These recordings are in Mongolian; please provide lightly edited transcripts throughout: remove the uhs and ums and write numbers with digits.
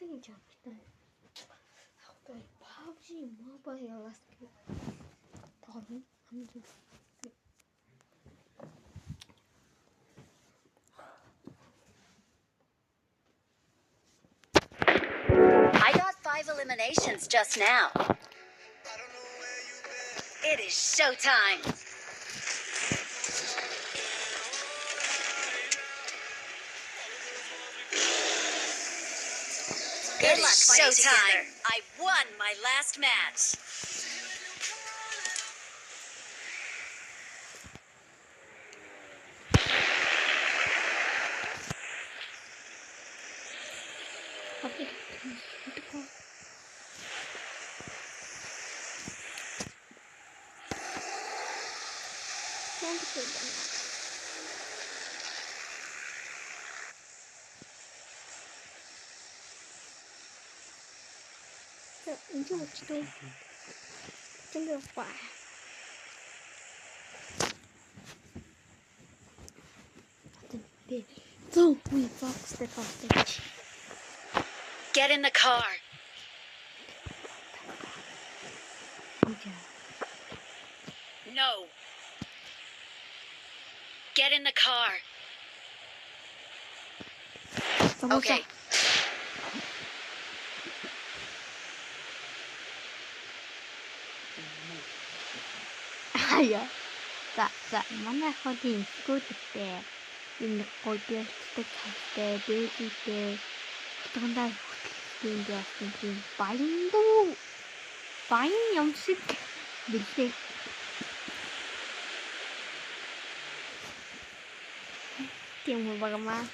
Чим жавтай. Ахтай PUBG Mobile-аас тоорно хамгийн. I got 5 eliminations just now. It is showtime. Good luck showtime. I won my last match. 이제 어찌도 챙겨봐. Don't we fox the hostage. Get in the car. No. Get in the car. Okay. Ая. За манай хотын скутертэй энэ гойдэлтэй цавтай дээлтэй утгандаа хөтлөлтийн яасан тийм баян юм шиг билээ. Тийм үү багмаа.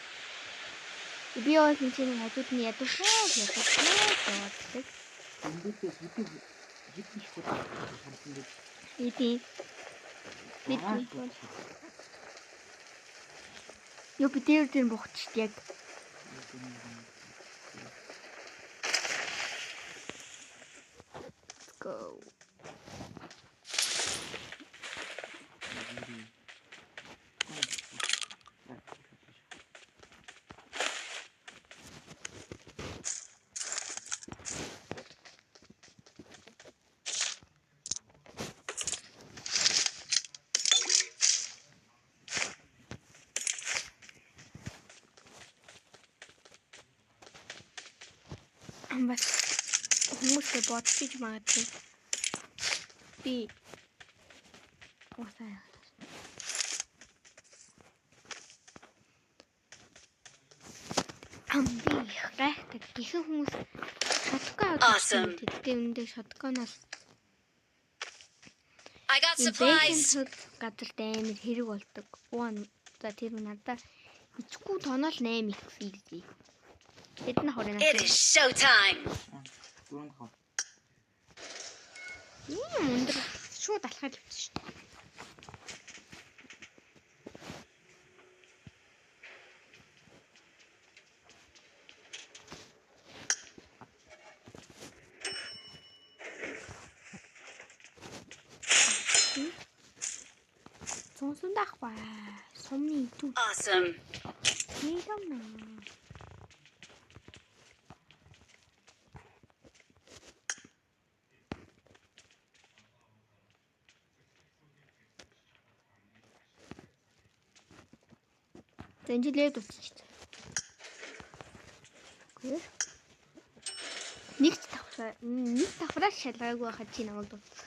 Би өөр чинь хажууд нь ядуушаа гэдэг. Иди. Yo битээр тийм бохчт яг. Go. Бас хүмүүсээ бодчих магадгүй. Би уусаа. Би гайхдаг гихэн хүмүүс шоткон авдаг. Тэдний шотконоос I got supplies. Газар даймэр хэрэг болдог. За тэр надаа ичгүй тоноол 8x easy. It is showtime. Өндөр шууд алхаад явчихсан шүү дээ. Сонсон дахваа. Сумны итүү. Awesome. Зэнжилээд утчихсан. Гэр. Нэг давхраа шалгаагүй хахад чи намайг дуусгах.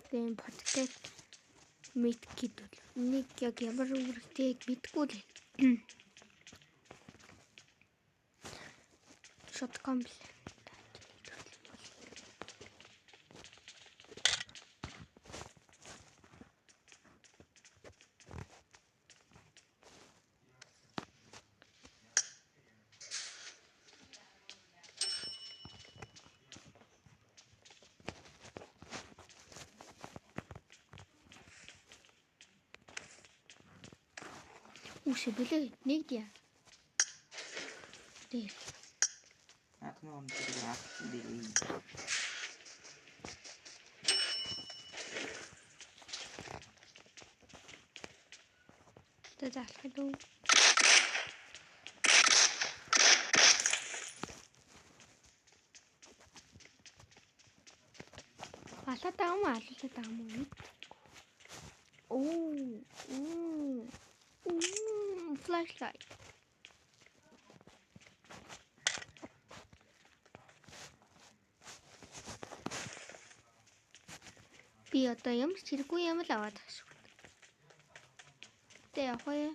Тэм подкаст мэдгээд бол нэг яг ямар үүрэгтэйг мэдгүй л. Шоткон бил. Уши билээ нэг дия. Дээ. Атмон дээр ахсан дээ. Тэ заалах дөө. Алатаа юм. Flashlight. Би одоо ямар ч хэрэггүй юм л аваад тах шүү. Тэ явах яа.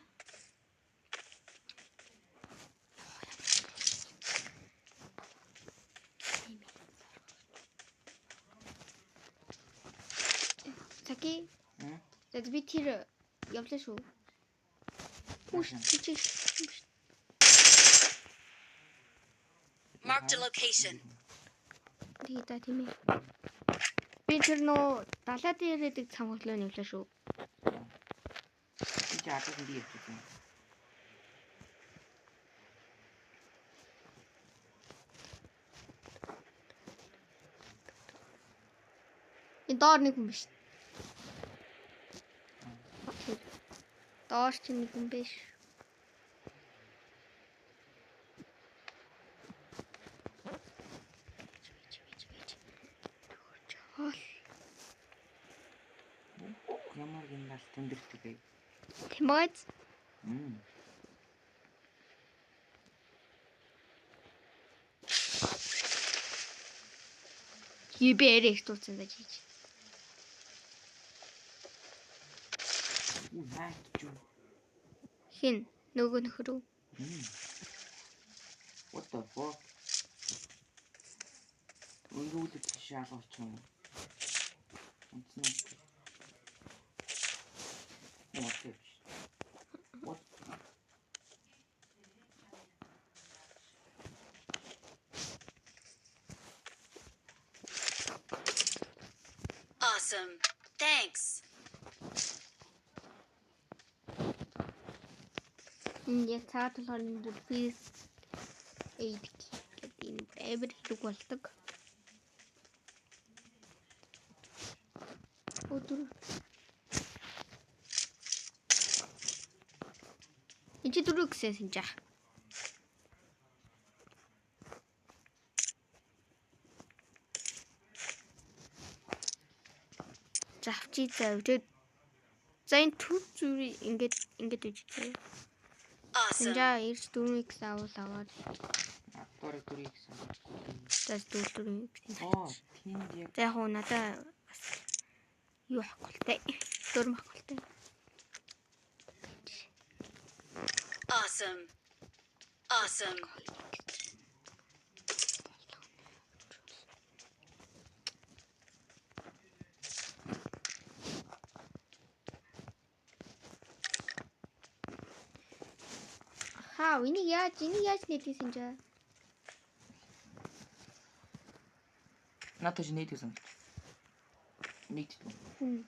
Таки. Тэд би тэр явлаа шүү. Marked a location. Дийта тийм ээ. Би тэр нөө далаа дээр идэг цамхаглаа явлаа шүү. Би чаатаа би явчихсан. Энэ доор нэг хүн биш. Доор ч нэг хүн биш. Ямар гинэл тэмдэрдэг бай. Тэмээд. Юбэрэх туцсан дэж хийж. Наач. Хин нөгөө нөхрөө. What the fuck? Өнгөлөд шаалгач юм. What? Awesome. Thanks. Яг цаад болохоор энэ бүр фейс эйд гэдэг энэ эвэр хэрэг болдог. Өдөр. Энд дөрөв гэсэн жаа. Завчи завчид. За энэ төв зүрий ингээд үжиж. Awesome. За ирж 4x аваад. Атор 4x. Тэс 4x. Тийм яг. За яг надаа бас юу хахгүйтэй. Дөрм хахгүйтэй. Awesome. Awesome. Хаа, энийг яаж нээдсэн жаа? Надад ч нээдсэн. Нийтдээ.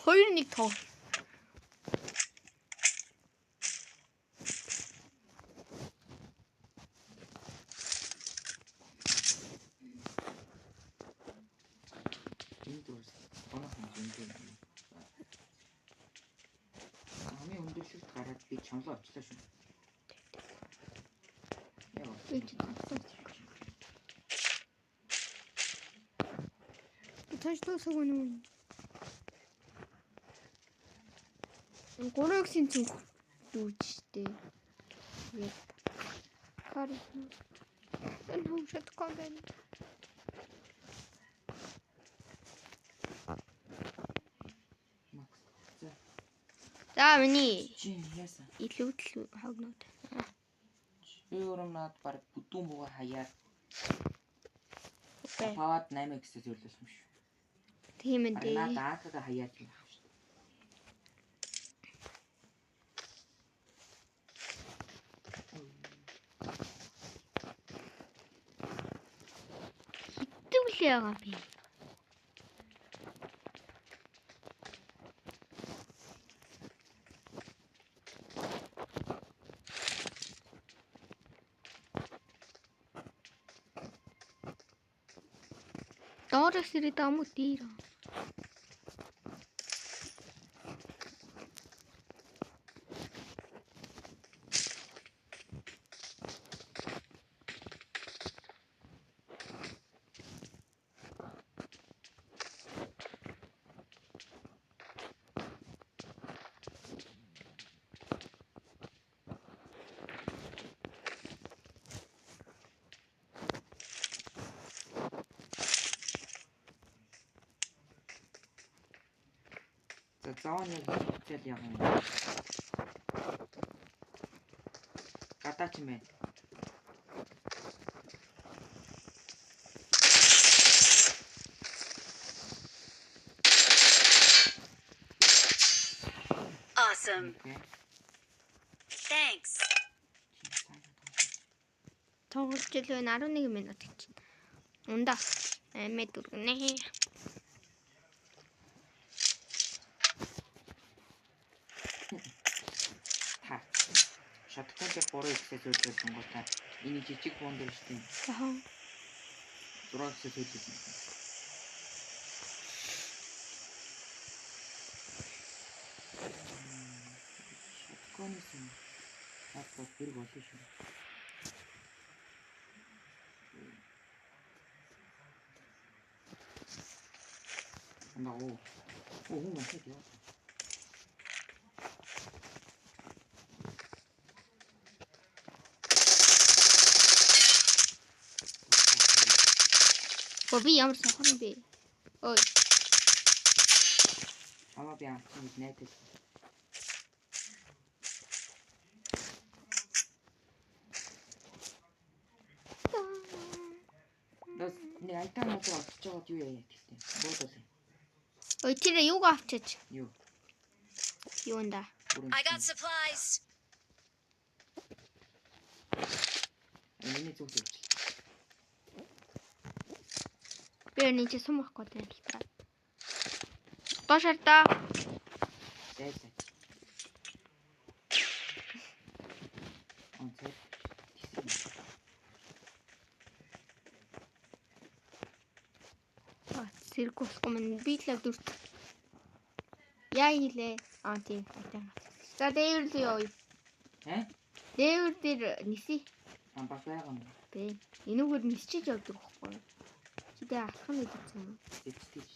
Хоёр нэг тоо. Хамгийн өндөрлөлт гараад би чамлаа очлаа шүү. Тааш тоо согоно юм. 3x-ийн цүнх дүүж штэ. Яг карт. Энэ хөвшөт контент. За миний Чи яасан? илүү хогноод. Өөрөм над баг бүдүүн бууга хаяад Окей. павад 8 гэсэн зөвлөсөн юм шүү. Тийм ээ. Наад аатага хаяад юм байна шүү. Хэдүүл яага би. Доорос ирээд амуу дээр. За зооны хичээл яах юм. Гадаач юм байна. Awesome. Окей. Thanks. Тоглож л байна 11 минут чинь. Ундаа 8 дөргөнэ. Та. Шаткон дээр 3 ихсээ зөвлөсөн гоо та. Энэ жижиг буун дээр штеп. Аа. 6 ихсээ зөвлөсөн. Шатконы юм. Хатаа хэрэг болно шүү. Наа. Оо мөн хэвээ. Би ямар сохон бэ? Ой. Амаа би амтны найдаж. Нас нэг альтанаас очиж байгаад юу яа гэхдээ. Буудал. Ой тэр юугаа авчиж? Юу? Юунда? I got supplies. Миний зүг явж. Би энэ чи сумах гэдэг л та. Гошарта. Дэс. Онцгой. Циркус команд битлэг дүрт. Яа хийлээ? Тийм хайтаа. За дээвэр л ёо. Дээвэр дээр ниси. Амбас байгаа юм. Бэ. Энүүгээр нисчиж явдаг байхгүй юу? Чи дэ алах нь үлдсэн юм. Тэгтэж.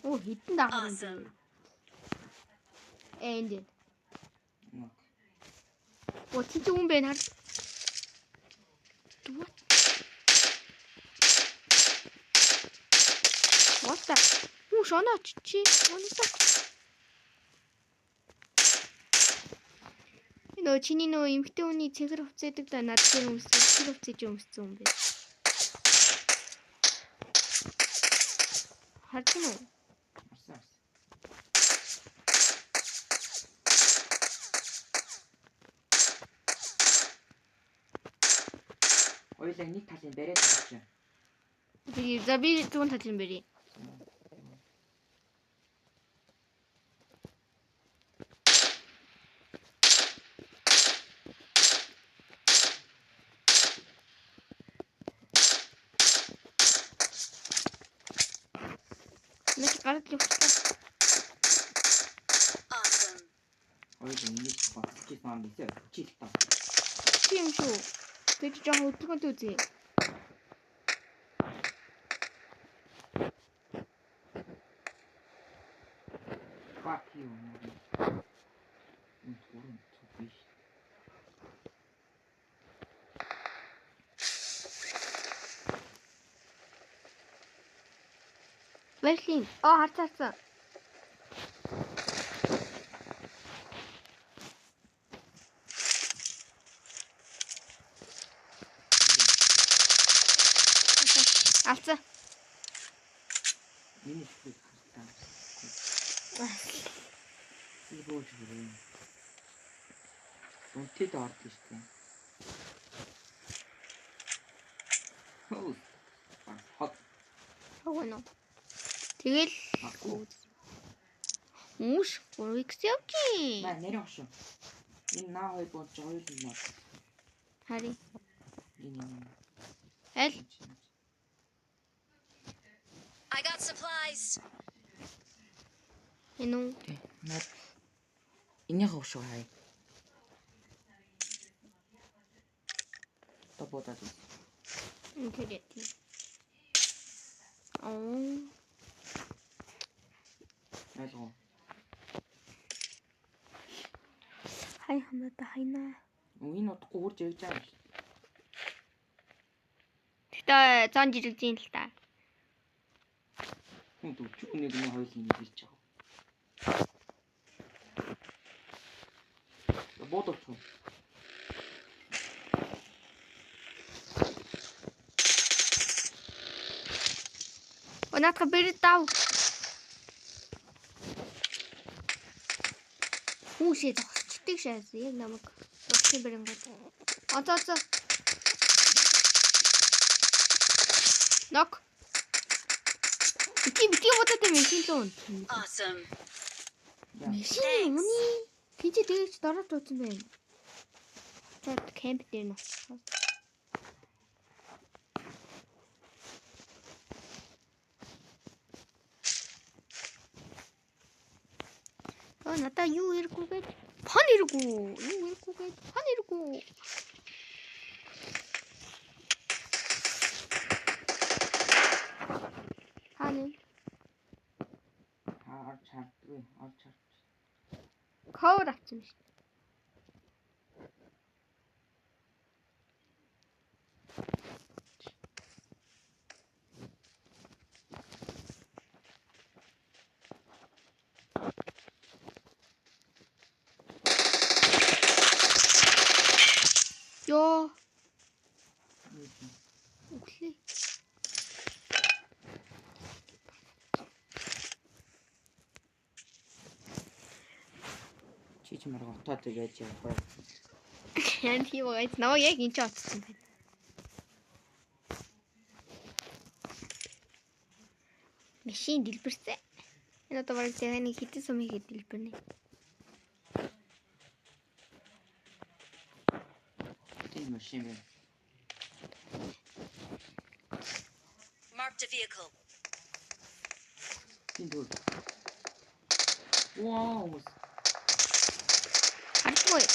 Оо хитэн дагавар юм. Awesome. Энд. Нок. Оо чи ч юм бэ нар. What the? Шонооч чи. Унтаа. Нөө чиний нөө эмхтэй хүний цэгэр хувцаадаг да над тэр өмссөн цэгэр хувцааж өмссөн юм бэ. Харж байна уу? Арсан. Ойлаа нэг талын бариад авчих. За би түүн талын бэрий. Нэг гараад л явчихсан. Awesome. Ойлаа нэг багчиж маань бисээ чил таа. Чи юм шүү. Би ч жоохон өдөргөнтэй үзье. Fuck you. Үнэхээр биш. Берлин. Харцаасан. Алцаа. Миний хэлбэг хартаа. Ийгөөж бүрээ. Үнтэд орд штэ. Хот. Хавна. Тэгэл Үш, гурвикс явчих. Маа нэрээ хош. Энэ наа хоёр болж хоёр л маа. Хари. Энэ. Аль? I got supplies. Энэ. Наа. Энийг хош хай. Топотад. Интересно. Айгаа. Хай хамаата хайна. Энэ утгагүй хурж явж байгаа юм шиг. Тэгтээ зан жирэг зин л та. Хүн дүүчүүнийг нэг хоёулын нийлж байгаа. Бодож байна. Онатга бэр дав. Хүүшээ зогсчдаг шээс яг намайг зогсны бэрэнгод. Онцоо. Нок. Бити бодоод машин зүүн. Awesome. Машин үний пинч дээрч дорож утсан байна. Чад кемп дээр нь. Надаа юу иргүүгээд фан иргүү. Юу иргүүгээд фан иргүү. Хань. Арчаардгүй. Ковер авсан шүү. Ёо. Окей. Чич марга отоод байж яваа. Ян тийвээ нөө яг энэ ч отсон байна. Машин дэлбэрсэн. Энэ одоо бараг нэг хитэн сумыг дэлбэрнэ. Машин. Marked a vehicle. Индүү. Вау. Хардгүй.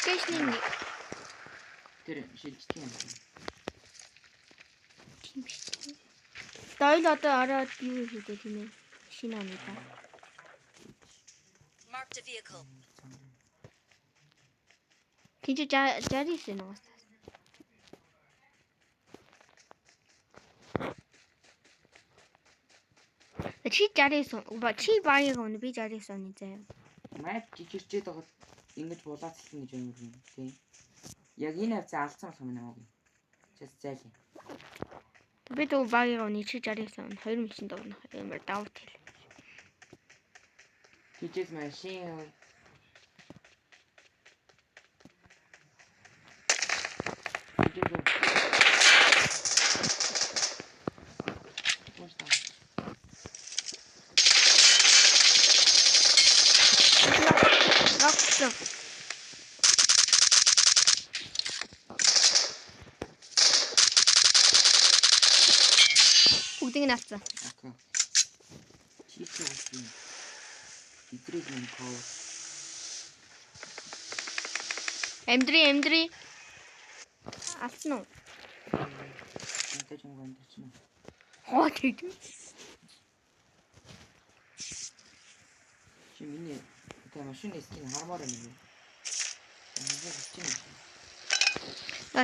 Тэшний. Тэр шилждэг юм. Тийм шүү. Дойл одоо ороод юу хийдэг тийм ээ. Шинэ оноо. Marked a vehicle. Кинч жарис нэ уус. Чи жарис чи баяг өнө би жарис оны заяа. Майд жижигчээд байгаа ингэж булаацсан гэж юм тий. Яг энэ хавцаа алдсан болох юм аа. Чэс зайлээ. Би дөө баяг оны чи жарис оны 2 машин дөрнөх ямар давт хэл. Чичээс машин Бүгдийг нь авсан. Чичээ үгүй. Идрийг нь коо. Эмдри. Алсан уу? Энтэй ч юм гомдчихно. Хоо тийм. Чи миний тэ машины скин хармаар юм уу?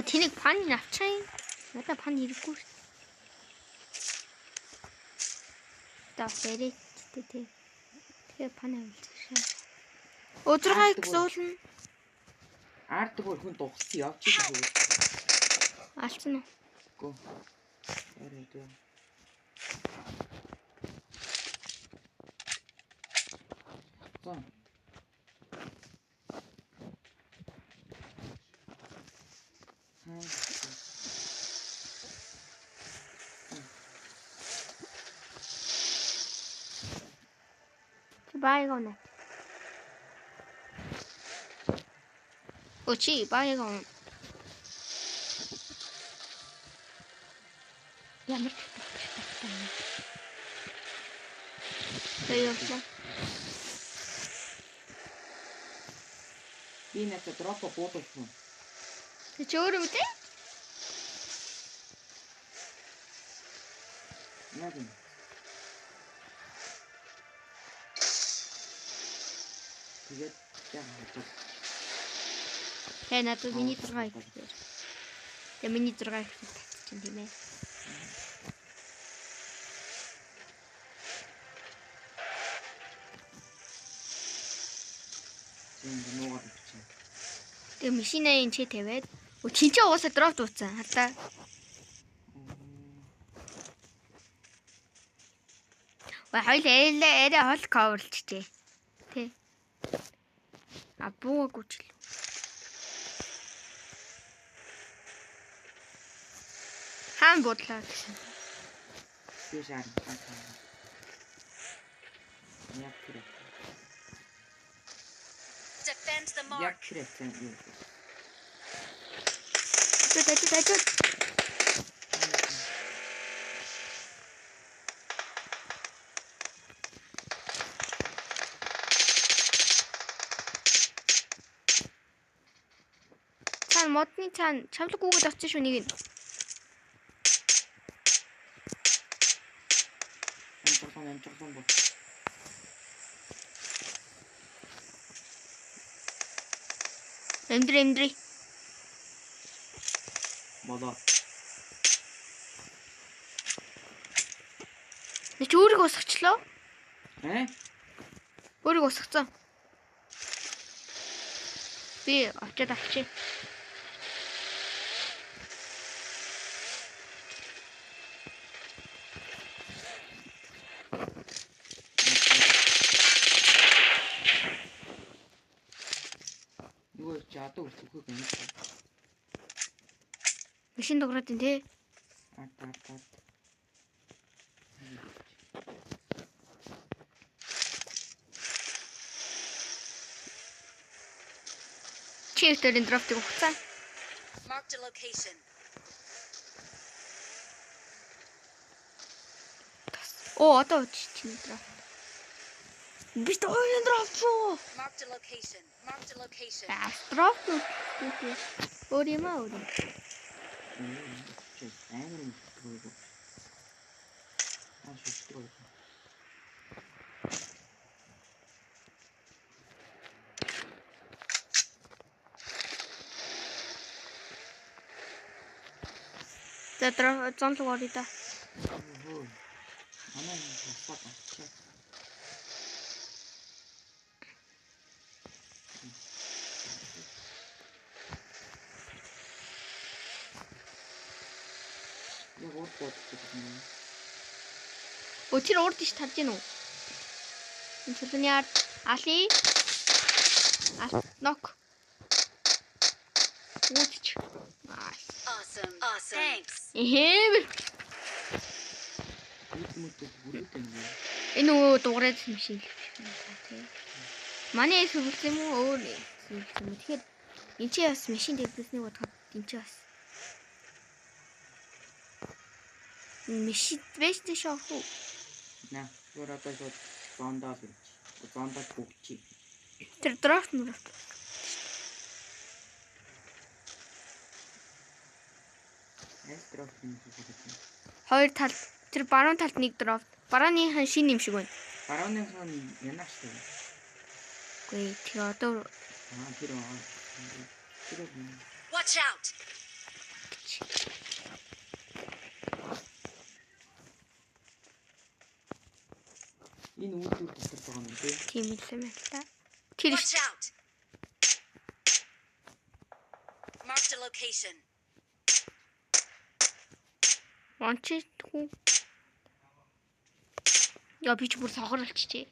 Тэнийг пан авчаа. Надаа пан хэрэггүй. Та бэрээ тий. Тэгээ панаа үлдсэн. Өдрөгөө зуулна. Ард хүн дугссан явчих шүү. Алцсан уу? Гөө. Ярэ дөө. Зон. Байгаана. Очи байгаана. Ямар Тэйофла. Би надад дроп буудуулсан. Тэ чөөрөө үтэй? Яг юм. Тэгээд яа. Тэ надад миний 6 ихтэй. Тэ миний 6 ихтэй татчихсан тийм ээ. Тэгээ машинаа чи тавиад чинчээ уусаа дроп дууцсан хардаа. Хоёул арай хол coverлчтэй. Тэ. Буугаагүй ч л. Хаан бодлоо гэсэн. Би шаар. Яг тэр. Defend the mark. Яг хэрэгцээ юм. Тэт. Цаан модны цаан чамлаг гүгэд авчих шүү нэг. Амжирсан бод. Эмдри. Модоо. Нэг өөрийгөө усгачлаа. Өөрийгөө усгацсан. Би очиад авчи. Юу чаатаа үсэхгүй юм. Машин дуграад ин тий. Ат. Marked a location. Одоо чинь дроп. Би тооны дроп шүү. Marked a location. Дроп нү. Өөриймаа. За зонлог орё да. Тэр урд иш тарж гин үү? Энэ чулууны ард али. Нок. Үуч. Awesome. Thanks. Энэ нөгөө дуурайд машин тий. Манай сүлжээ юм уу өөр сүлжээ юм. Тэгэхээр энэ чи бас машин дэвлэснийг бодоход энэ чи бас машин вэст шоу. На, өөр одоо шууд зондоо бүгчи. Тэр дрофт мөр. Хоёр тал тэр баруун талд нэг дрофт. Барууныхан шин юм шиг байна. Барууныхан янаач тийм. Гүй тэр одоо тэр Watch out. Энэ үйлдвэр дотор байгаа юм тий. Тийм хэлсэн байна л та. Тэр Watch out. Marked a location. онч хүү. Яа би ч бүр сохор болчихжээ.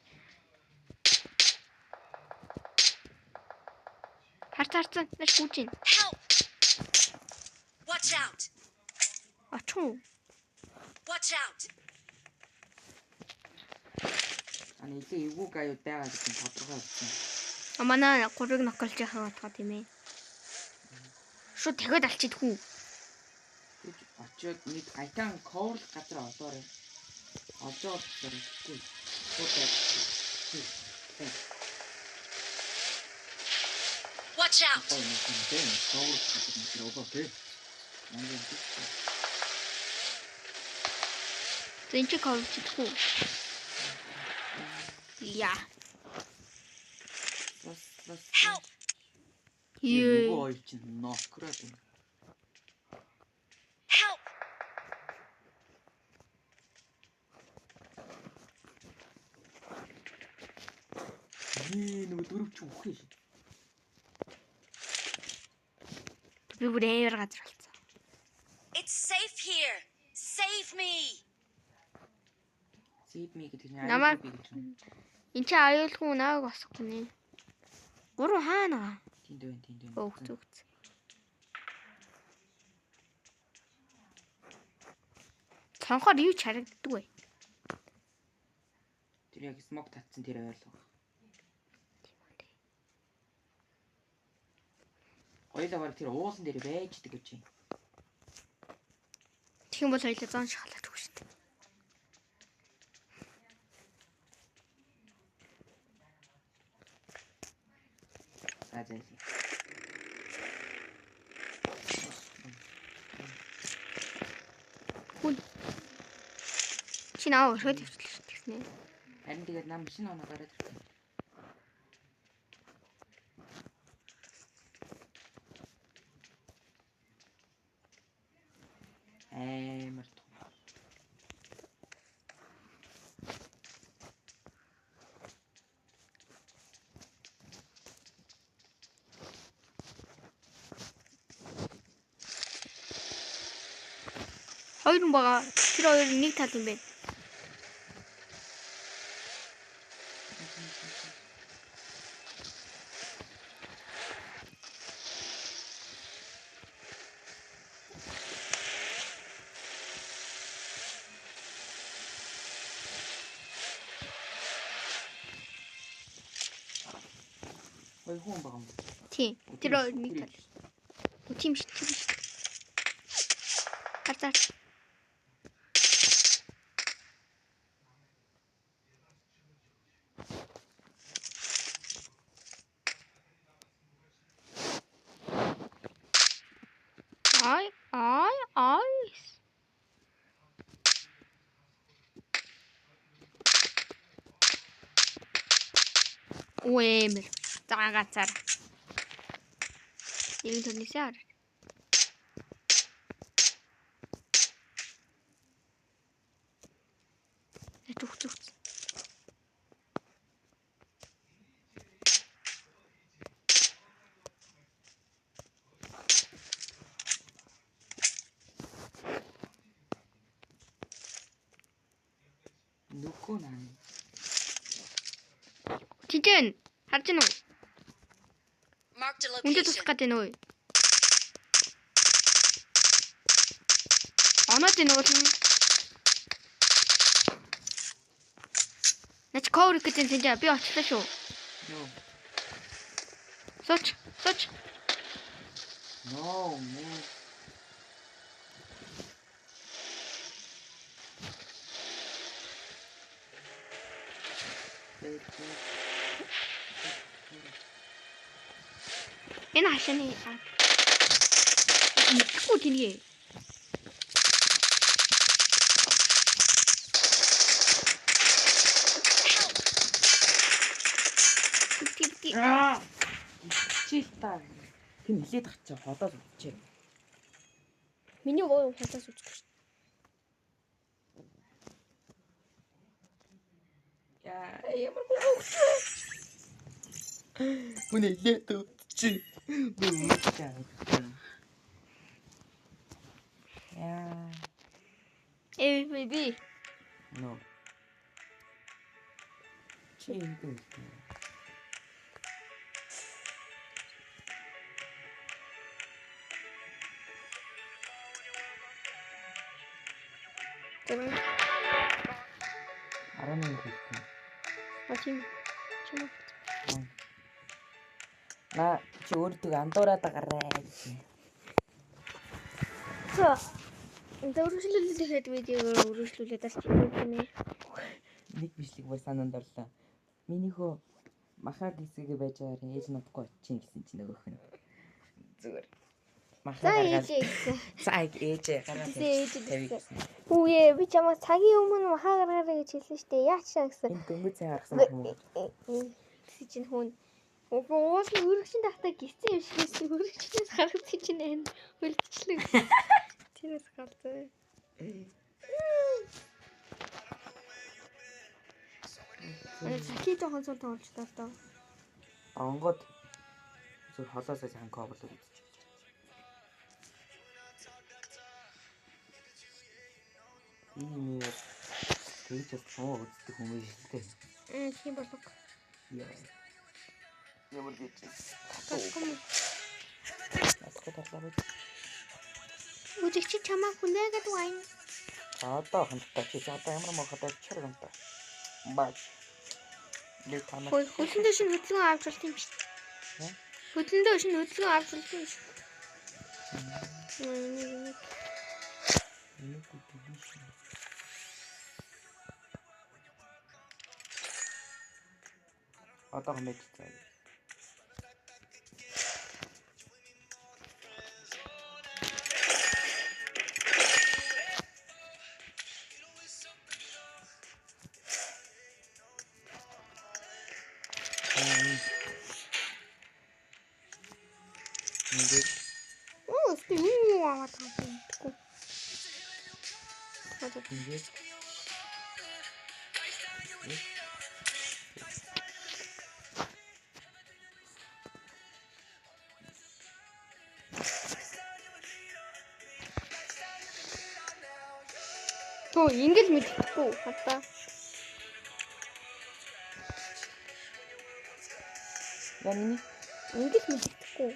Харцаарцсан наш гүжин. Help. Watch out. Ачуу. Watch out. Аны илүү эвгүй аюуд байгаа гэдэг нь тодорхой болсон. Манай 3-ыг ноколж яхаа бодгоо тийм ээ. Шууд дахиад алчидгүй. Очоод нэг айтан ковер газар олоорой. Олж байгаа хэрэггүй. Watch out. Зэнчи ковчидгүй. Яа. Help. Ее. Ой чи нокрот. Help. Нэг дөрвч үхээ. Би бүр ээр газар болсон. It's safe here. Save me. Save me гэдэг нь Намайг аюулгүй гэж байна. эн чи аюулгүй нааг босохгүй нэ. Гурав хаана? Тэнд байна. Өөх зүгт. Цонхоор юу ч харагддаг вэ? Тэр яг смог татсан тэр ойлгоо. Хоёлаа баг тэр уулан дээр байждаг гэж юм. Тэгэх юм бол хоёлаа зон шахалаад өгч шүү дээ. За. Хүн. Чи наа өрхөд хөвчлээ тэгснэ. Харин тэгээд нам машин оноо гараад ирлээ. Амар том. Хоёр хүн байгаа. Тэр хоёр нэг тал юм байна. Хоёр хүн байгаа юм. Тийм. Тэр хоёр нэг тал. Тийм шүү дээ. Хатаа. Ай. Уэмэр. Загацаар. Ийм төрнийсээр. Зүгт. Нүкөө наа. Чичэн. Харж гинөө. Marked a Үндэд location. тусах гэдэг нөө. Оноод энэ бол Нач коврик гэдэг нь би очлаа шүү. Нөө. Соч. Ноо. Энэ хашааны мэдхгүй тэнийе. Чи та. Тэм хилээд авчаа ходоод үчээ. Миний гоо хатаас үзчих шүү. Яа, ямар гоохтой. Үнэ лето чи. Яа. Baby. No. Чигээр. Тэрэн. Арам юм хэлсэн. Очим. Чим. На чи өөртөө андуураад агараа гэж. За. Өөрчлөлөд видеог өөрчлүүлээд арчиж байна. Нэг бичлэг бүр санаанд орлоо. Минийхөө махаа гисгээ байж байгаа ээж надгүй очих гэсэн чинь нөгөөх нь. Зүгээр. Махаа гаргаад. Цаг ээж гаргаад. Хүүе би чамаа цагийн өмнө махаа гаргаарай гэж хэлсэн шүү дээ. Яач шаа гэсэн. Энэ дөнгөж цай гаргасан юм. Чинь хүн уус нь өргөчн тахтаа гиссэн юм шиг өргөчнөөс гаргасан чинь энэ хөлтчлээ. Тэрээс гарсан. Сахи жоохон цол тоолж таа. Онгод зүр холоосоо сайн коблоо үзчих. Тийм ээ. Тэгж бас үздэг хүмүүс шүү дээ. Тийм болов. Яа. Ямар гэж. Тасгам. Татлаа. Үжигч чамаа хүлээгээд байна. Одоо хандтаа чи одоо ямар мохотой чир гэнтэй. Бач. Нэг танаа. Хөлөндөө шинэ хөдөлгөөн авч болт юм шүү дээ. Хөлөндөө шинэ хөдөлгөөн авч болт юм шүү. Одоо хэмэж цаа. Тоо ингэж мэдхгүй хата. Яни? Ингэж мэдхгүй.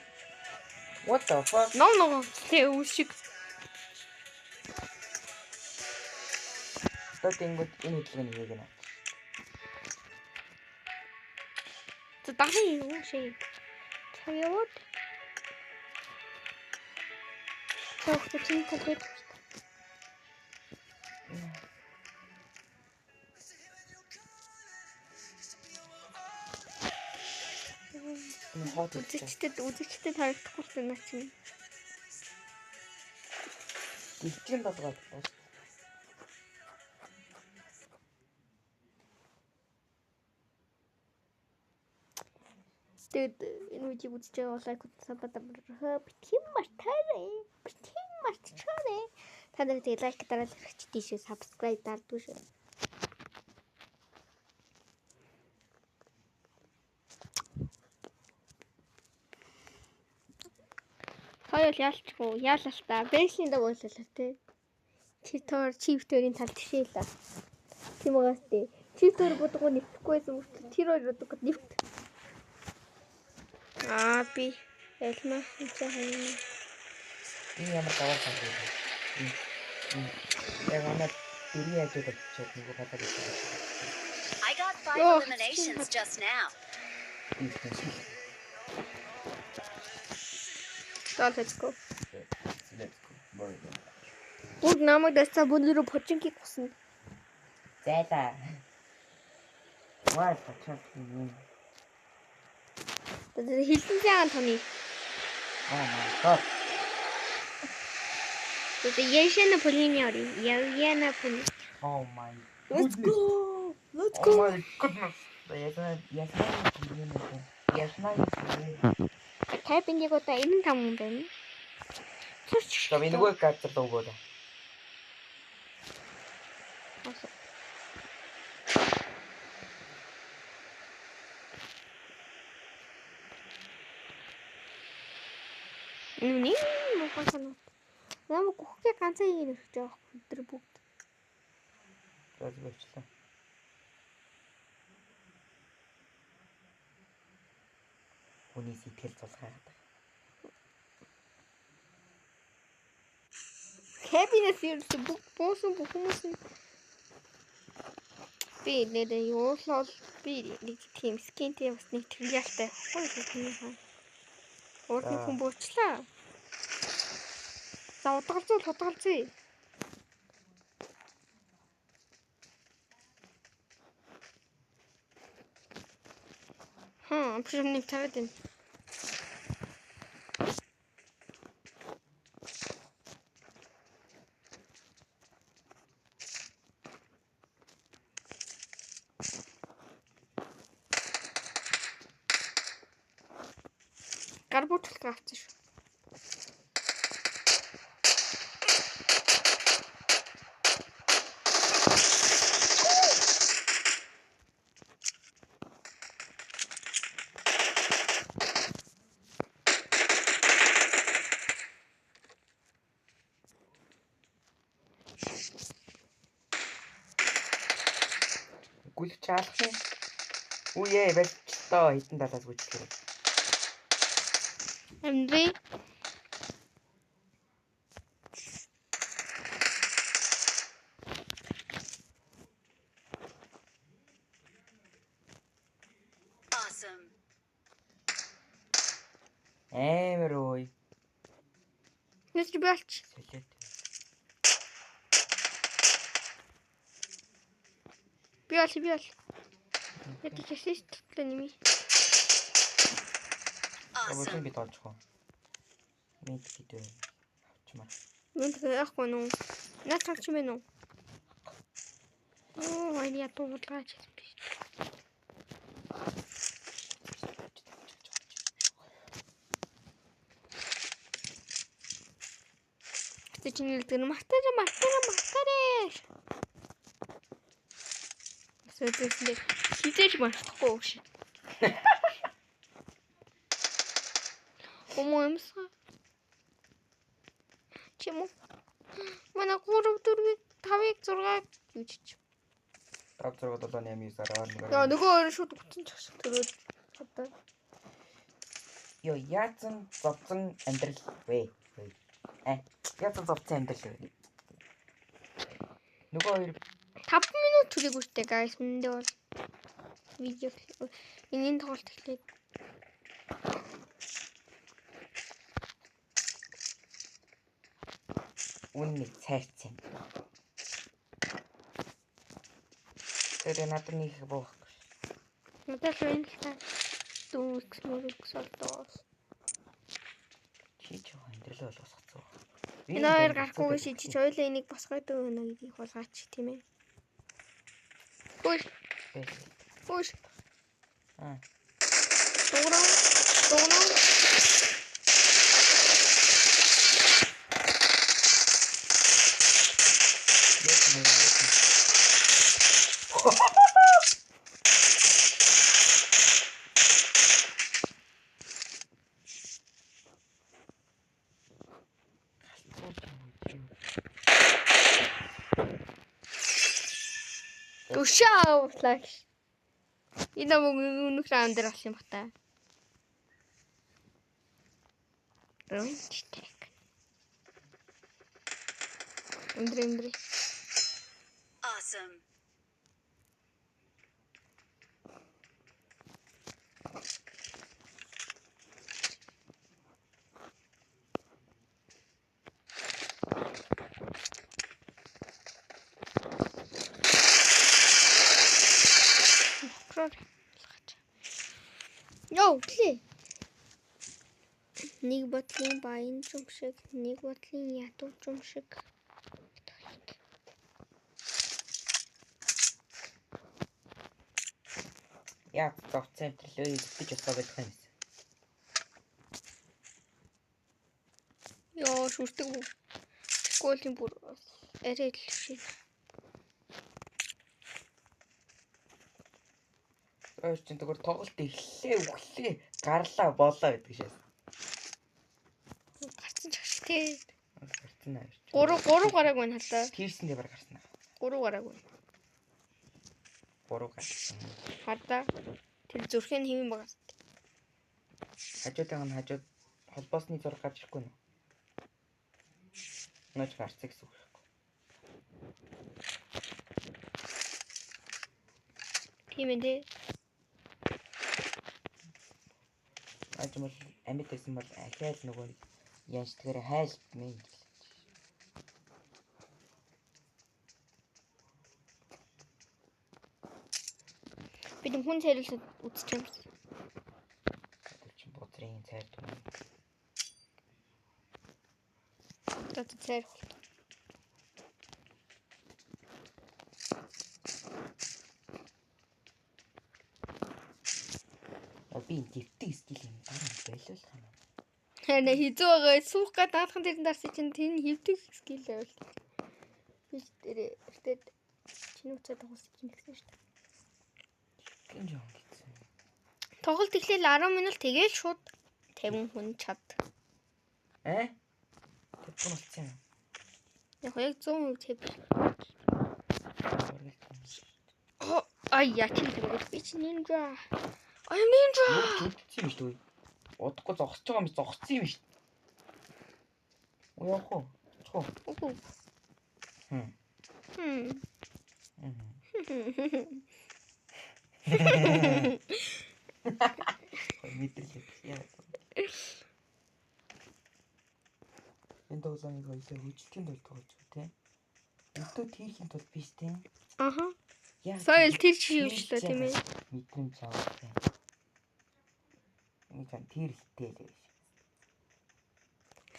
What the fuck? No. Тэ үшиг. Тэнгүүд энэ хөдөлгөөний яг нэ. Тэ дахин юу шээ. Цагаад. Тохто чинь тэгээд. Үзэгчдэд харагдахгүй л байна чинь. Ичгэн болгоод байна. Тэгээд энэ видеог үзэж байгаа лайк битгий мартаарай. Та нарт лайк дараад ирэх тийшээ subscribe дардгүй шүү. Хоёул яалчгүй яалаа та бэшлийн даг уулзлаа те. Чифтөрийн тал тишээлээ. Тийм угаас те. Чифтөр бодгоо нэвтэхгүйсэн мөртлөө тэр хоёр бодгоо нэвт. Би ялмаа хийчихээ хайна. Энэ ямар тавар санагдав. Ягнаа дөрвөн яжууд очиж нөгөө гадаа гэж. I got 5 eliminations just now. Let's go. Бүгд намайг дэсцаа бүлэрөө починкийг гусан. Зайлаа. Ваа починк юм. Тэгээд хилсэн цагаан тоны. Oh my god. Тэгээд яшэна полиниори. Яна поли. Oh my. Let's go. Oh my goodness. Ясна. Тайпинг одоо 95 юм байна. За би нөгөө картер дуугаа. Нүний мохосон. Намайг гүхгээ ганцхан ийм өрч байгаа өдөр бүгд. Зөвчлээ. Хүний сэтгэл зулгаад. Happiness ерөөсө буусан бүх хүмүүс нь би нэрээ юулол би нэг тийм скинтэй бас нэг тривиалтай байхгүй юу? Уурны хүн буучлаа. За удгалзъя. Ампширник тавиад байна. Гар бууталтай авчихсан шүү. Гүлч хаалах юм. Үе бэлчтоо хитэн талаас гүчлээ. Амдри. Awesome. Амар ой. Нэс бэлч. Солиод. Биал. Яг тийшээ төтлөө нэмий. Авсан би тоолчихоо. Мэд гэдэг авчмаа. Мэд яахгүй нуу. Наад цагч мэн үү? Ой, я туулгаач. Тэчнэл тэр мартарэ. Сөүтэсний хизээж мартахгүй ууш. Умоомсаа. Чимүү. Манай 3 4 5 6 гэж. 5 6 7 8 9 10 Яа нөгөө өөр шууд утсан ч төрөөд чадаа. Йоо яатсан зовцон амьдрал вэ? Яатсан зовцон амьдрал вэ? Нөгөө хоёр 5 минут түрийг үртэй guys минь бол видео энэний тоглолт эхлээд үнний цайрцсан. Тэр надад нэг боохгүй. надад л энэ л та дүүс болдоос. Чи ч амьдрал болгосгоцсон. Энэ хоёр гарахгүй шийдэж ойлоо энийг босгоод өгнө гэдгийг болгаач тийм ээ. Push. Дуурай. Тушаа флаш. Энэ мөнгө раунд дээр болсон юм бата. Рончтэй. Эндри. Awesome. Йоо, тлээ. Нэг ботлын баян юм шиг, нэг ботлын ядуу юм шиг. Яг зовцон амьдрал өйдөж өсгөө байх юм. Йоо, шүрдэг бүр. Сколийн бүр арай л шиг. Чин тэгвэр тоглолт эхлээ гарлаа болоо гэдэг шээс. тий. Гарцсан аа. 3 гараг байна халаа. Тэрсэн дээр гарсан аа. 3 гараг байна. 3 гарсан. Хардаа. Тэр зүрхэн хэвэн байгаа. Хажуудаа нь хажууд холбоосны зураг гарч ирэхгүй нэ. Наач гарцсан гэсэн үг байхгүй. Тийм ээ. Ажмал амьд байсан бол ахаал нөгөө яншдгээр хайлт мэн. Бид хүн цайруулсан үзчих юм. Чи бодрын цайр дүн. Тат цайр. Би дэвтэг скил юм дараа байлуулах юм. Харин хизүү байгаа суух гад даатхан дээр дарсан чинь тэр хөвдөх скил байвал. Би тэр эртээд чиний уцаад уусч чинь гэсэн шүү дээ. Гин жоо гэсэн. Тоглолт эхлээл 10 минут тэгээл шууд 50 хүн чад. Тэп болсон юм. Яг 100% тэп. Ай яа чи тэр би чи нинжа. Ай нинжа. Зүгтсэн юм шүү дээ. Удахгүй зогсож байгаа юм зогссон юм шүү дээ. Яах вэ? Чоо. Үгүй. Мэдрэлээ. Яа. Энд тоглоомыг хоёлаа хүчлэлийн тулд тоглож байгаа тийм. Өдөө тийхийн тулд биш тийм. Аха. Соёл тэр чи хөвчлөө тийм ээ. Мэдрэмж авах тийм. Энд тэр хитэй л.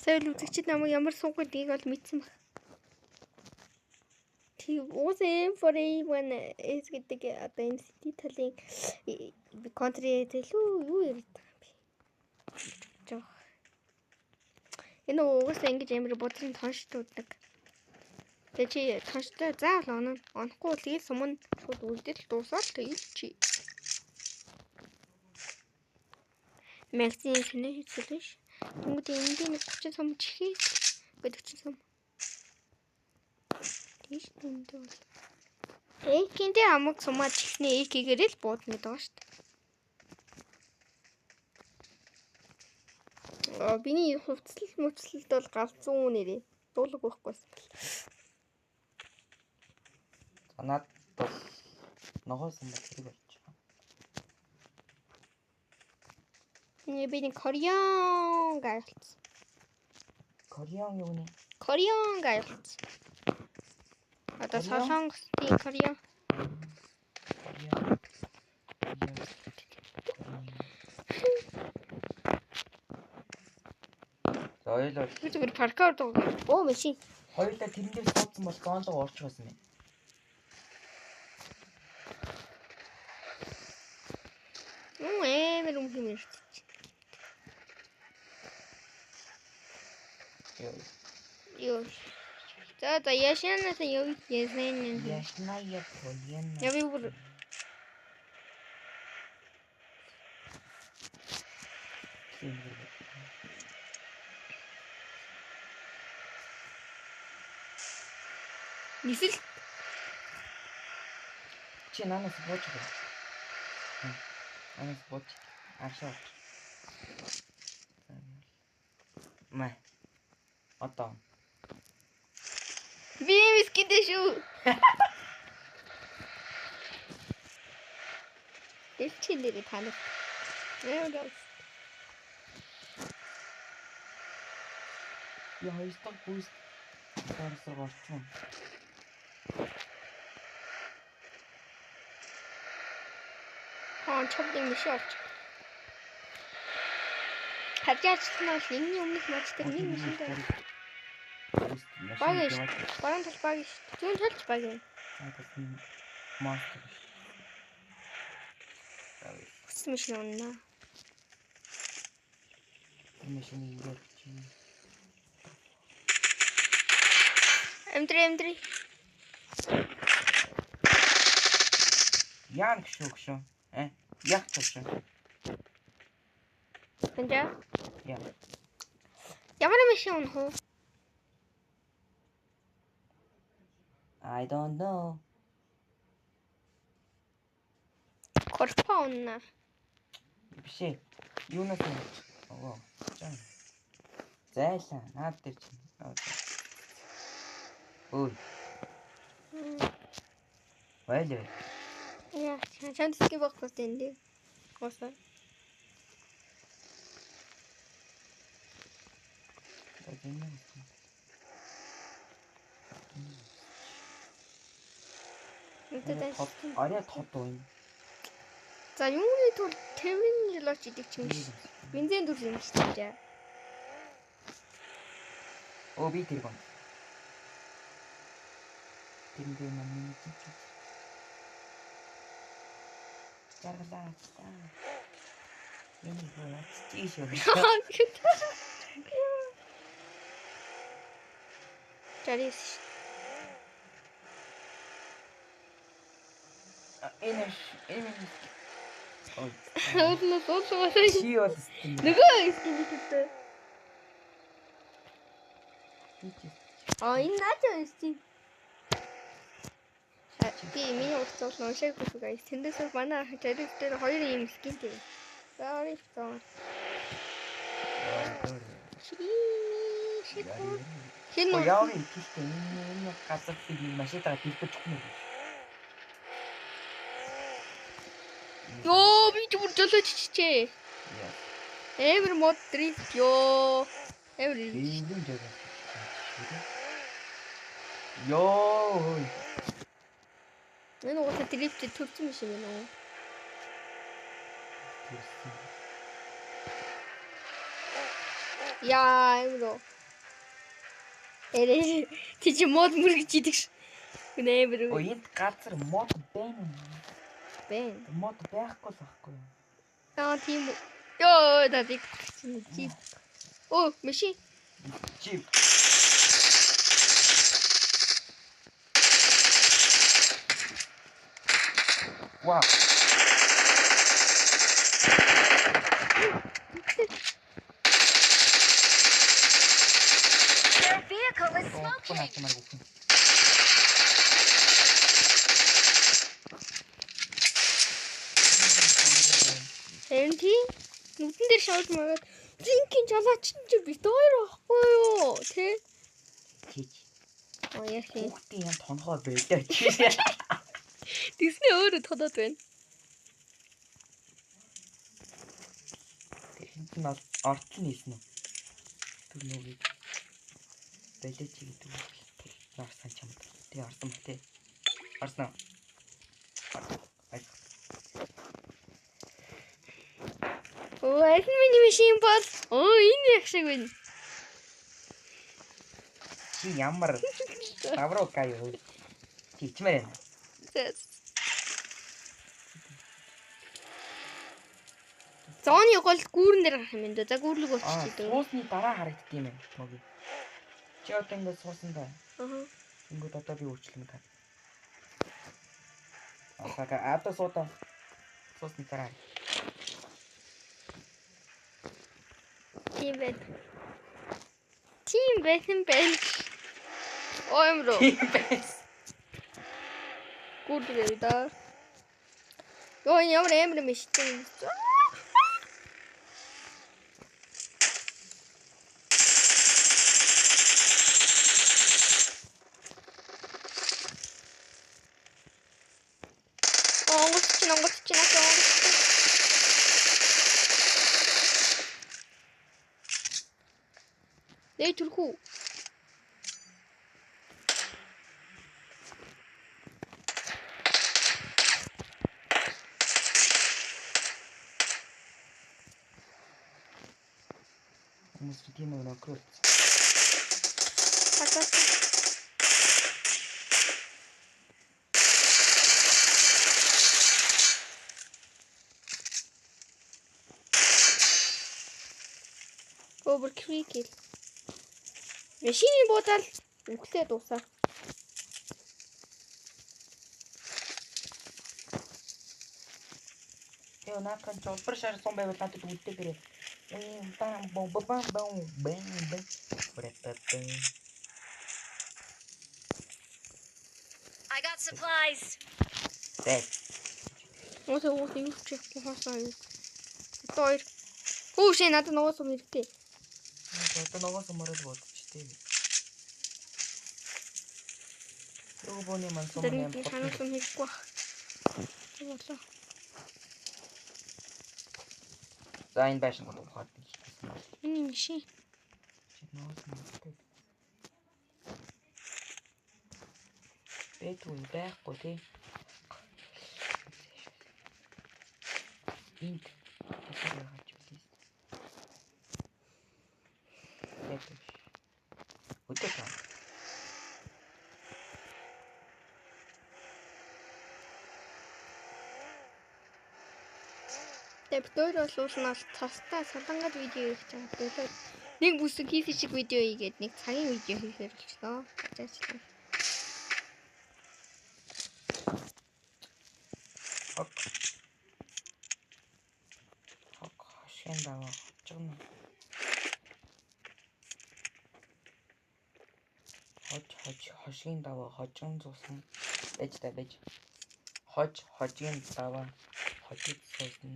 Соёл үзэгчид намайг ямар суугаад дийг бол мэдсэн баг. Тийм уусаа for even is гэдэг одоо энэ сити талын контри төлөө юу яриад байгаа юм бэ? Энэ уусаа ингэж амар бодрын тоншдууддаг. Тэгээ чи тонштой заавал онохгүй л ийм сумн шууд үлдэл дуусаад тэгээд чи Максим шинэ хийчихлээ ш. Тэнгүүд энэ 30 сум чихээ гэдэг чинь сум. Тийш тэнд бол. Киндэ амаг сумаа чихний икигээр л буудна гэдэг ба ш. Биний хувцлал мөцлөлд бол галзуу нэрээ. Дуулаг байхгүйсэн бэл. Наад бол ногоос юм хэрэг болж байгаа. Биний Кореан гайлц. Кореан юу нэ? Кореан гайлц. Одоо Солонгос тийм Кореан. Ойлоо. Зүгээр паркаар дуу. Оо машин. Хоёулаа тэрнээс суудсан бол гоолоо орчих байсан юм. Эмэр юм шүү. Ёо. За яшаанаас ёо ясэн. Яшна я полен. Я выберу. Нисэл чи нанаас бууж байгаа. Анаас бууж. Ашаа. Мэ. Одоо. би мискидэ шүү. Дэлчилээ танах. Яа. Я хоёртог бүс таарсаг орчихсон. Чамдын мишээ орч. Хажаачлаа л энэний өмнөх мачдаг нэг мишээ дээр. Багш. Баруун тал багш. Зүүн талч баг юм. Мастер. Хүссэн мишээ унна. Мишээ юу чи? М3. Яан гшүү. Яг ч шүү. Тэнцээ. Яа. Ямар мишээ унах вэ? I don't know. Корпаунна. Биш ээ. Юунаас юм? Оо. Чаа. Зайлаа. Наад дээр чинь. Ой. Байлаа. Яа, чанд ски багтаа тэнди. Гоосаа. Арай тод уу. За юуны тул 50 жилооч идэг ч юм шиг. Бензин дүр юм шиг жаа. Оо би тэр гон. Тэмдэг маань чинь. Жаргалаа. Энийг бол тийш үү. Жарис. Энэш. Ой. Уурлаа. Чи бол стил. Нөгөө искэлтэй. Энэ наачаа исти. Би миний урцуул уншааг бүсгүй. Тэндээс манай жарис дээр хоёр юм скинтэй. Sorry. Хин оо яа юм тийштэй энэ газар би машинтаа бэлдэж өгнө. Йоо би ч бүр жолооч чичээ. Эвэр мод дрифт ёо. Эвэр. Ёо. Энэ уусаа дрифт төрсөн юм шиг байна уу? Яа, эвэр. Эрэ чи мод мөргөж идэх ш. Нэмэр. Оо энд газар мод байна. Бэн. Мод байхгүй л байхгүй. Аа тийм үү. Ёо, дабик. Чи. Оо, машин. Чи. Вау. Their vehicle is smoking. Энти нүдэн дээр шавж магаад зинкийн жолооч чи бит хоёр ахгүй юу? Тэ? Чич. Оо яах юм. Хүүхдийн юм тонхоо байлаа чи. Тэснэ өөрөө тодоод байна. Тэнд нь орчлон хийсэн үү? Тэр нүг байлаа чи гэдэг үү? Нарсан ч юм. Тэ орсон ба тэ. Орсон. Оо, энэ миний машин бол. Оо, энэ яг шиг байна. Чи ямар аврокаа юу? Чичмээр. Зооны гол гүүрэн дээр гарах юм даа. За гүүрлэг болчих дээ. Суусны дараа харагдд юм байна. Моги. Чи одоо ингэ суусан да. Аа. Ингээд одоо би өөрчлөн гад. Одоо суута. Суусны дараа. Тийм байна. Ой мро. Гүүрлэг даа. Йоо ямар амар юм шигтэй. Эй түрхүү. Хүмүүс тийм нэг нөхөр. Overkill. Машины буудал өглөө дуусаа. Яа наакан чолбор шар сон байвал надад үлдээ гэрээ. Бам бам бам бам бам. Брэппэ. I got supplies. Бай. Өөсөө юу хийхгүй хоосоо юу. Одоо хоёр. Хүүшээ надад нуусах хэрэгтэй. Одоо ногоос морол бодчихтэй. Рүүбоны ман сум юм. Ханасан хийхгүй. Болоо. За энэ байшин гол ухаад. Ши. Бэтгүй байхгүй тий. Инт. Өтөкөө. Дэвтөр бол ууснаас цастаа солонгод видео хийж байгаа. Нэг бүсэг хийсэн шиг видео хийгээд нэг цагийн видео хийхээр болчихлоо. Ажиглаа. Хошин даваа чигнэ. Хошин даваа хожин зуусан байж та байж. Хожин даваа хожид суусан.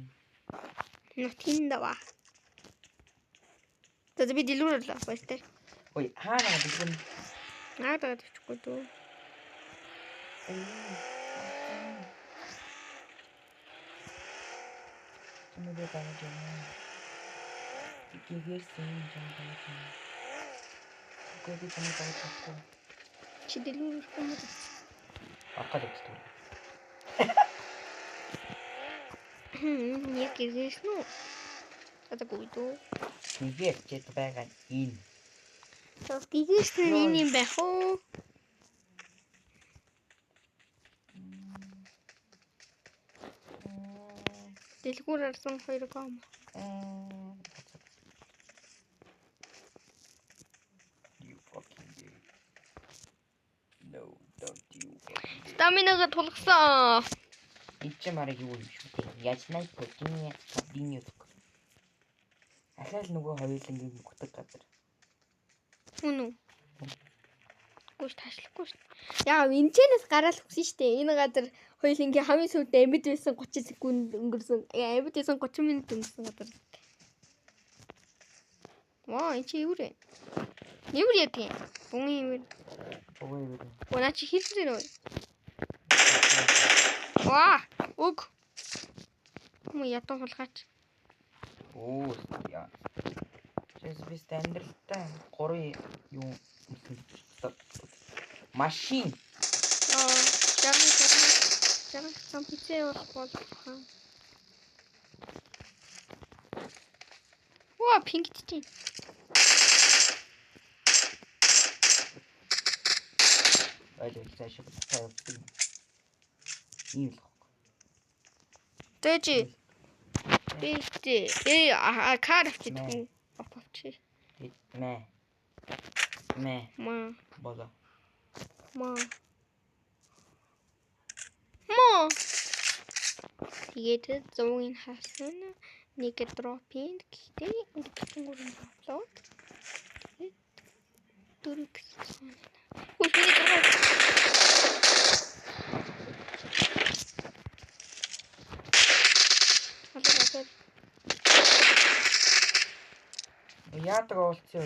Нутгийн даваа. Тэгээд би дэлгүүрлээ баяртай. Ой хаана дэлгүүр. Наадад очихгүй дөө. Тэмээ тааж байна. Гэгэрсэн юм байна. Гэгэрсэн юм байна. Чи дэлгүүр юм уу? Акал өгсөн. Яг гэгэрсэн үү? Одоо гүйдөө. Гэгэрчээд байгаа энэ. За гэгэрсэн энэ юм байх уу? Дэлгүүр арсан 2 гом. You fucking gay. No, don't you. Стаминага тулгсан. Ичи марыг юу юм шүү. Яаж найт путиний пудиний. Ахаал нөгөө хоёулангийн нутаг газар. Үнэн. Гүйж таашлахгүй шүү. Яа, энэчнээс гараал өгсөн шүү дээ. Энэ газар хоёулангийн хамгийн сүүлд амьд байсан 30 секунд өнгөрсөн. Амьд байсан 30 минут өнгөрсөн газар. Ваа, энэ чи юу вэ? Юу яа тийм? Бун юм. Ой. Уна чи хийсэн үү? Ваа, уг. Муу ятан хулгаач. Оо, яа. Сейчас би стандарттай 3 юм машин. Жаргал компьютер бол. Ваа, пингттэй. Айдаа цааш таа. Ийм л. Тэжи. Бити. Кар авчих. Авчих. Мэ. Ма. Бага. Ма. Тэгээд зүүн хасан нэг дропинг гэхдээ ингээд гурван дроплоод дөрөв гэсэн. Яадаг олцсон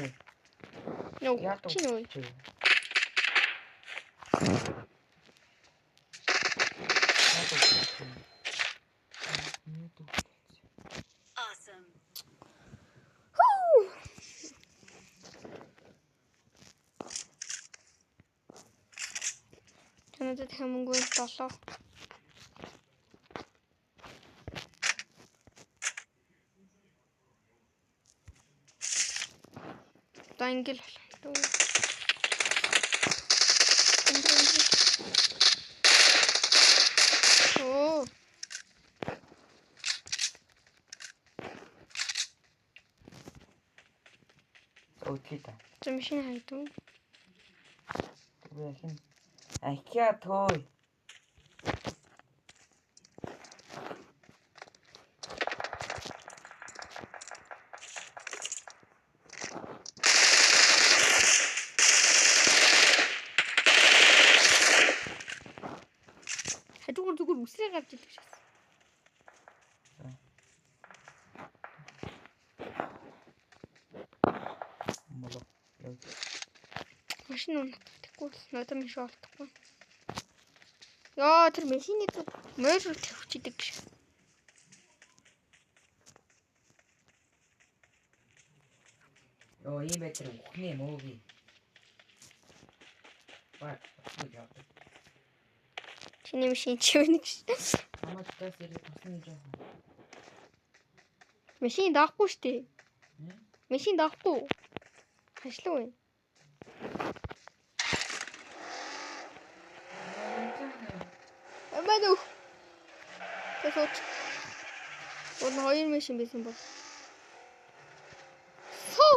юм. Яадаг чи юу? Awesome. Танад хэмгүй 7. Тангил. Оо. Өтгийта. Машин хайдуу. Яхин. Ахиа той. гарч идэг шээ. Молоо. Машин унахгүй л надад маш олдохгүй. Яа тэр машины зүг морил төвчдөг шээ. Оо ийм байтар ухны мөөгийн. Баа. Чиний машин чивнэг шээ. Хамаатаас ирээд тусна жоохон. Машин даахгүй штэ. Машин даахгүй. Хашлаа вэ? Амаа. Тэсот. Өнөө хоёр машин байсан бол. Хөө.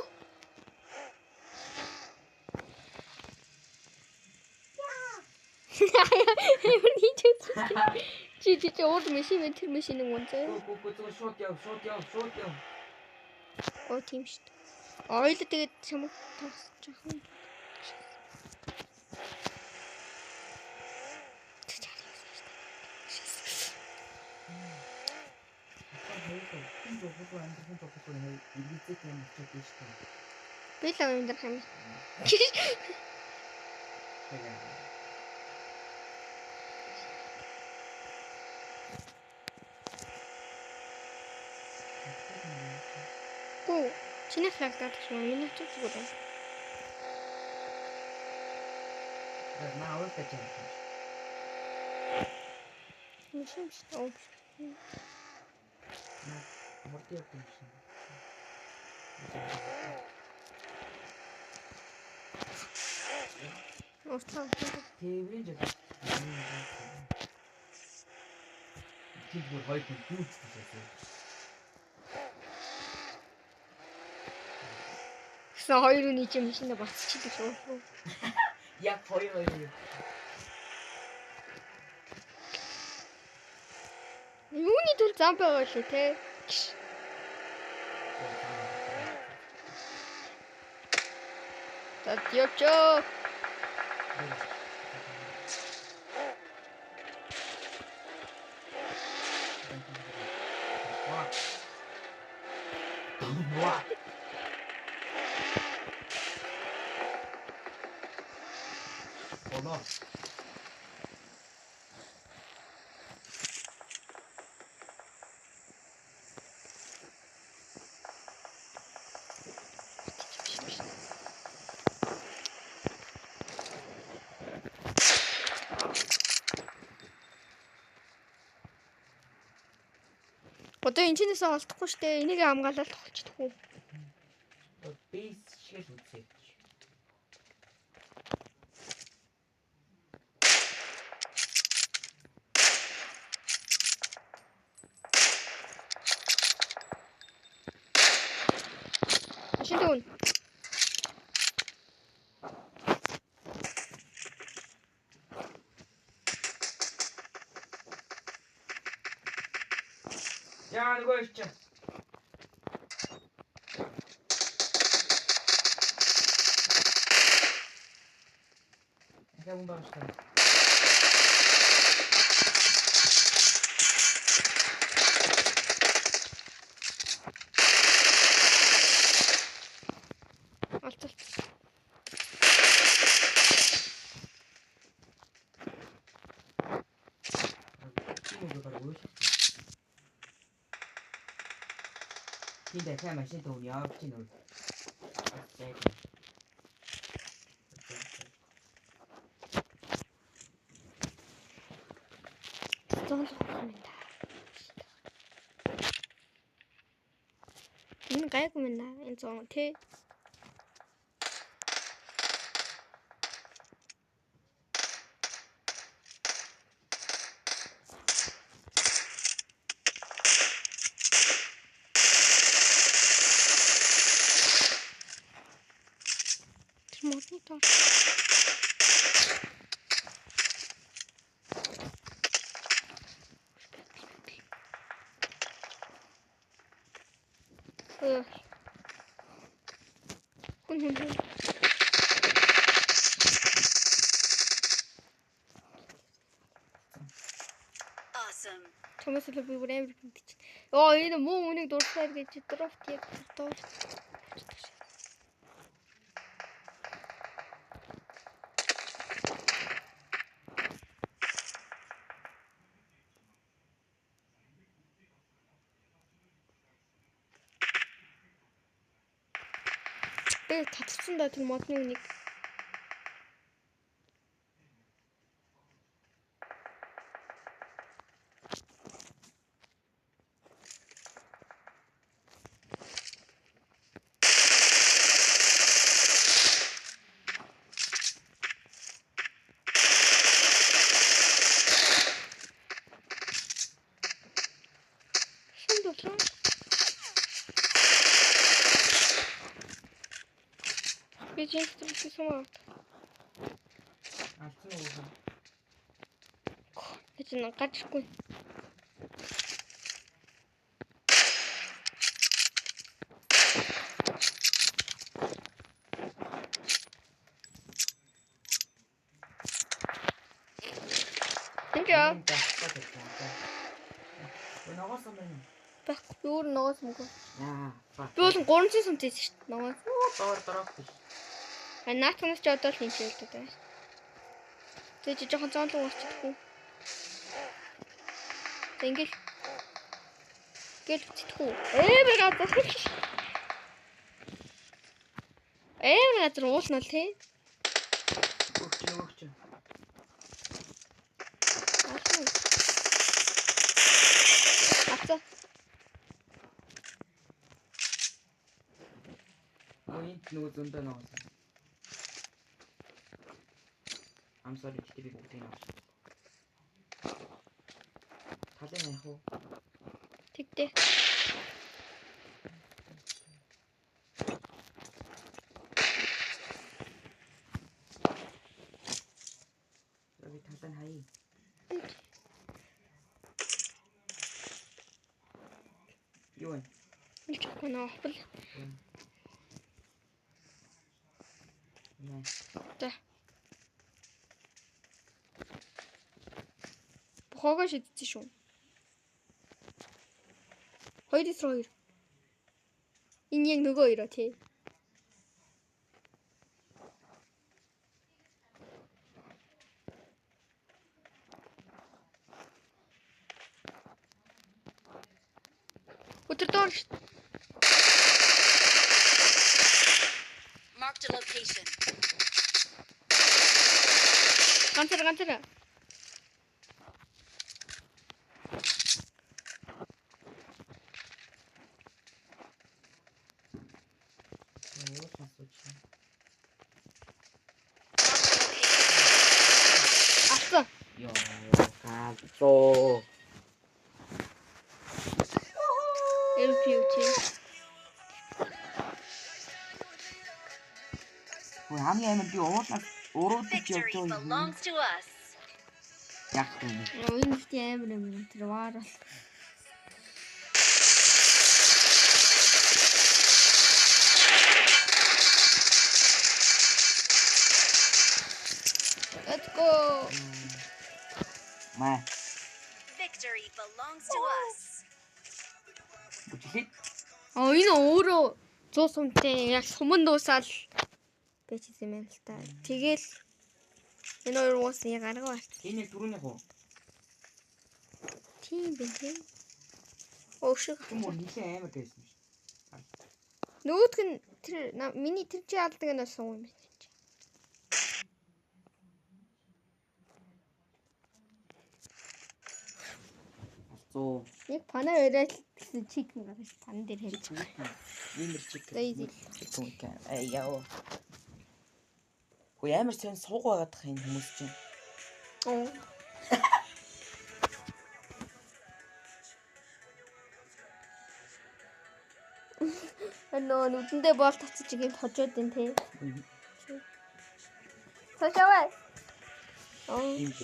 Чи өөр машин тэр машиныг унцаа. Гоо шот яв. Оо тийм шүү дээ. Ойлоо тэгээд чамд тасч яах юм. Би л амдрах юм. Гүү, чиний флагтаад шүү. Миний ч зүгээр. Наа өөр гэж юм. Машин шүү. Мөрдөө юм шиг. Устаа. Тэврийн жаа. Тэгвэл хоёр хүн дүүцчихсэн. Гэсэн хоёр үний чинь машинаа бацчихдаг шүү. Яг хоёр. Юуны төл зам байгаа лээ те. Тат ёчо. Оно. Одоо энэ чинээс олдохгүй штэ. Энийг хамгаалаад толчдох уу? Бейс шиг үзье. Машин дүүн. Яа нөгөө ич. Я умбаш там. Алцал. Hindi kaya masih tahu ni apa sih nol. Энэ гайгүй мэнэ. Энэ зон тий. Модны тоо. Awesome. Чамаас л би бүр амар гэмтэж. Йоо энэ муу үнийг дурсаар гэж дрофт яг дуур. Би татсан да тэр модны үнийг. Би жинхэнэ сумаа. Алдсан уу? Тэч нэг гажгүй. Тэнцээ. Ногоос юм байна. Байхгүй өөр ногоос мөг. Яа. Би бол 300 сум зээсэн шүү дээ. Ногоос. Доор биш. Наатганаас ч одоо л хинчээлдэг байна. Тэг чи жоохон зоонлог болчихдгүй. Тэг ингээл бүтчихгүй. Газар уулна л тий. Өгч. Ацаа. Энд нөгөө зөндөө ногоос. I'm sorry, би бүгдийг авч. Талын яах вэ? Тэгтээ. Би талын хаяа. Юу вэ? Илчгүй нөө хол. Тэ. Бохогоо шидсэн шүү. 2-2. Энэ яг нөгөө хоёроо тий. Өтөрдөө Marked a location. ганцаар. Асан. Ёо, гаалцоо. LPUT. Хөө хамгийн амар би уруудаж явж Victory байгаа юм. belongs to us. Яг тийм. Энэ ихтэй амар тэр ваарал. Let's go. Маа. Victory belongs to us. Бүжлээ. Энэ өөрөө 100 сумтай яг суман дуусаал бэжсэн юм л та. Тэгэл энэ хоёр уус яг арга бат. Энэ түрүүний хуу. Тийм бэ тийм. Өшиг. Түм нилээ амар байсан шүү. Нөгөөх нь тэр миний тэр чи алдаг нь сум юм байна. Алцоо. Яг панаа өрөөл гэсэн чикэн гарч пан дээр хэлж. Винер чик. Easy. Яа. Хөө амар сайн сууг байгаадах энэ хүмүүс чинь. Оо. Нүдэндээ боол татчих юм хожоод байна те. Ташаваа. Ийм ч.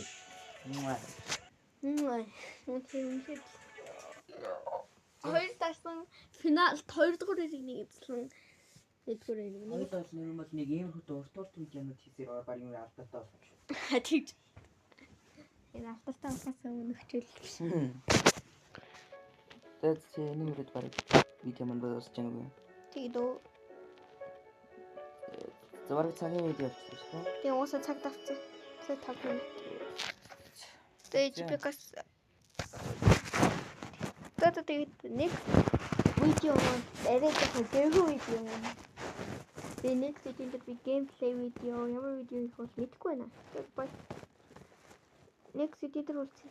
Хоёр тасан финалд 2 дугаар хэрэг нэг эзлэн 1 дугаар хэрэг нэг. Хоёул бол нэрмэл нэг ийм хөт уртур түнд юмуд хийсээр баг юм алдаатай болсон шүү. Тэгж. Энэ алдаатай болохоос өмнө хичээл. Тэгээд чи нэмэрд бараг видео манд дуусч байгаа юм. Тэгээд өө. Зөвхөн цагийн видео явуулсан шүү дээ. Тэгээ уусаа цаг давцсан. За 5 минут. Тэгээд чипикас. Тэгээд нэг видео маань арай жоохон дөрвөн видео юм. Тэгээд нэг видеонд би геймплей видео, ямар видео их бол мэдэхгүй байна. Тэгээд нэг видео дээр үлдсэн.